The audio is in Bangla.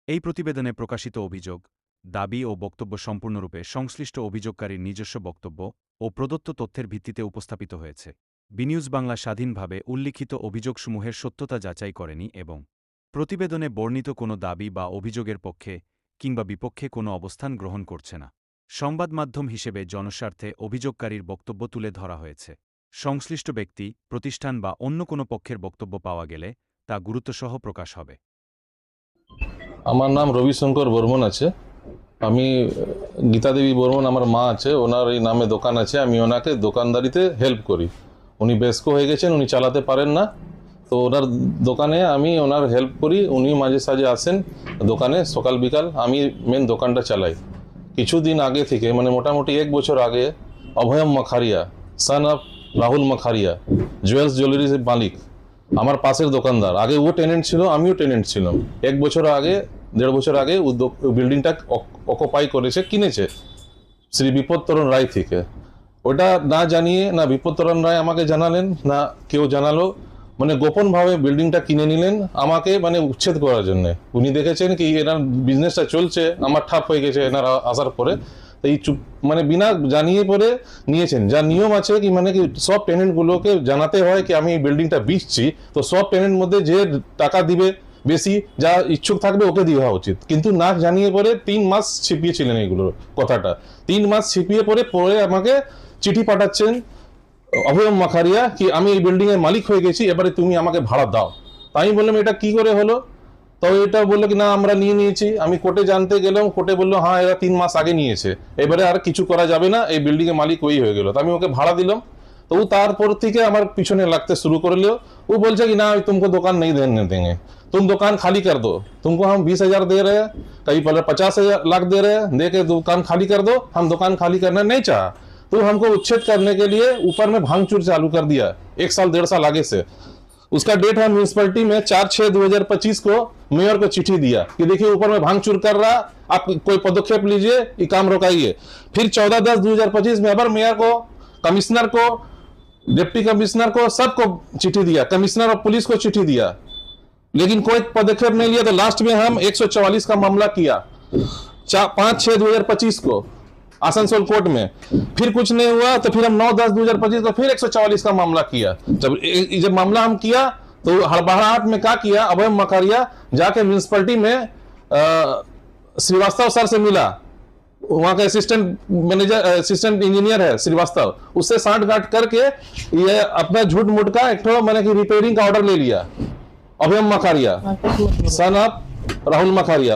এই প্রতিবেদনে প্রকাশিত অভিযোগ, দাবি ও বক্তব্য সম্পূর্ণরূপে সংশ্লিষ্ট অভিযোগকারীর নিজস্ব বক্তব্য ও প্রদত্ত তথ্যের ভিত্তিতে উপস্থাপিত হয়েছে। বিনিউজ বাংলা স্বাধীনভাবে উল্লিখিত অভিযোগসমূহের সত্যতা যাচাই করেনি এবং প্রতিবেদনে বর্ণিত কোনো দাবি বা অভিযোগের পক্ষে কিংবা বিপক্ষে কোনো অবস্থান গ্রহণ করছে না। সংবাদ মাধ্যম হিসেবে জনস্বার্থে অভিযোগকারীর বক্তব্য তুলে ধরা হয়েছে। সংশ্লিষ্ট ব্যক্তি, প্রতিষ্ঠান বা অন্য কোনো পক্ষের বক্তব্য পাওয়া গেলে তা গুরুত্বসহ প্রকাশ হবে। আমার নাম রবিশঙ্কর বর্মন আছে। আমি গীতা দেবী বর্মন আমার মা আছে, ওনার এই নামে দোকান আছে। আমি ওনাকে দোকানদারিতে হেল্প করি। উনি বয়স্ক হয়ে গেছেন, উনি চালাতে পারেন না, তো ওনার দোকানে আমি ওনার হেল্প করি। উনি মাঝে সাঝে আসেন দোকানে সকাল বিকাল, আমি মেন দোকানটা চালাই। কিছুদিন আগে থেকে মানে মোটামুটি 1 বছর আগে Abhayam Makharia, son of Rahul Makharia, Jewels Jewelleries মালিক, আমার পাশের দোকানদার। আগে ও টেনেন্ট ছিল, আমিও টেনেন্ট ছিলাম। 1 বছর আগে 1.5 বছর আগে বিল্ডিংটা অকুপাই করেছে, কিনেছে শ্রী বিপত্তরণ রায় থেকে। ওটা না জানিয়ে না বিপত্তরণ রায় আমাকে জানালেন, না কেউ জানালো, মানে গোপনভাবে বিল্ডিংটা কিনে নিলেন আমাকে মানে উচ্ছেদ করার জন্য। উনি দেখেছেন কি এনার বিজনেসটা চলছে, আমার ঠাপ হয়ে গেছে এনারা আসার পরে, এই চুপ মানে বিনা জানিয়ে পরে নিয়েছেন। যা নিয়ম আছে কি মানে কি সব টেনেন্টগুলোকে জানাতে হয় কি আমি এই বিল্ডিংটা বেচছি, তো সব টেনেন্ট মধ্যে যে টাকা দিবে বেশি, যা ইচ্ছুক থাকবে ওকে দেওয়া উচিত। কিন্তু না জানিয়ে পরে 3 মাস ছিপিয়েছিলেন এইগুলোর কথাটা। 3 মাস ছিপিয়ে পরে আমাকে চিঠি পাঠাচ্ছেন অভয়ম মাখারিয়া কি আমি এই বিল্ডিং এর মালিক হয়ে গেছি, এবারে তুমি আমাকে ভাড়া দাও। তাই আমি বললাম এটা কি করে হলো? তো এটা বললো কি না আমরা নিয়ে নিয়েছি। আমি কোর্টে জানতে গেলাম, কোর্টে বললো হ্যাঁ এরা 3 মাস আগে নিয়েছে, এবারে আর কিছু করা যাবে না, এই বিল্ডিং এর মালিক ওই হয়ে গেল। তো আমি ওকে ভাড়া দিলাম। তো ও তারপর থেকে আমার পিছনে লাগতে শুরু করলো। वो बोलছে कि ना तुमको दुकान नहीं देने देंगे, तुम दुकान खाली कर दो, तुमको हम 20,000 दे रहे हैं, कहीं पहले 50,000 लाख दे रहे हैं, दे के दुकान खाली कर दो। हम दुकान खाली करना नहीं चाहा, तो हमको उच्छेद करने के लिए ऊपर में भांगचूर चालू कर दिया 1 साल 1.5 साल आगे से। उसका डेट है म्यूनिसिपैलिटी में 4/6/2025 को मेयर को चिट्ठी दिया कि देखिए ऊपर में भांगचूर कर रहा, आप कोई पदक्षेप लीजिए, ये काम रोकाइए। फिर 14/10/2025 में अबर मेयर को, कमिश्नर को, डिप्टी कमिश्नर को, सबको चिट्ठी दिया, कमिश्नर और पुलिस को चिट्ठी दिया, लेकिन कोई पदक्षेप नहीं लिया। तो लास्ट में हम 144 का मामला किया 5/6/2025 को आसनसोल कोर्ट में। फिर कुछ नहीं हुआ तो फिर हम 9/10/2025 को फिर 144 का मामला किया। जब मामला हम किया तो हड़बड़ाहट में क्या किया, अभय मकारिया जाके म्यूनिसिपैलिटी में श्रीवास्तव सर से मिला, वहां का असिस्टेंट मैनेजर असिस्टेंट इंजीनियर है श्रीवास्तव, उससे सांठ-गांठ करके ये अपना झूठ मूठ का एक मैंने कि रिपेयरिंग का ऑर्डर ले लिया। अभय मकारिया सन ऑफ राहुल मकारिया।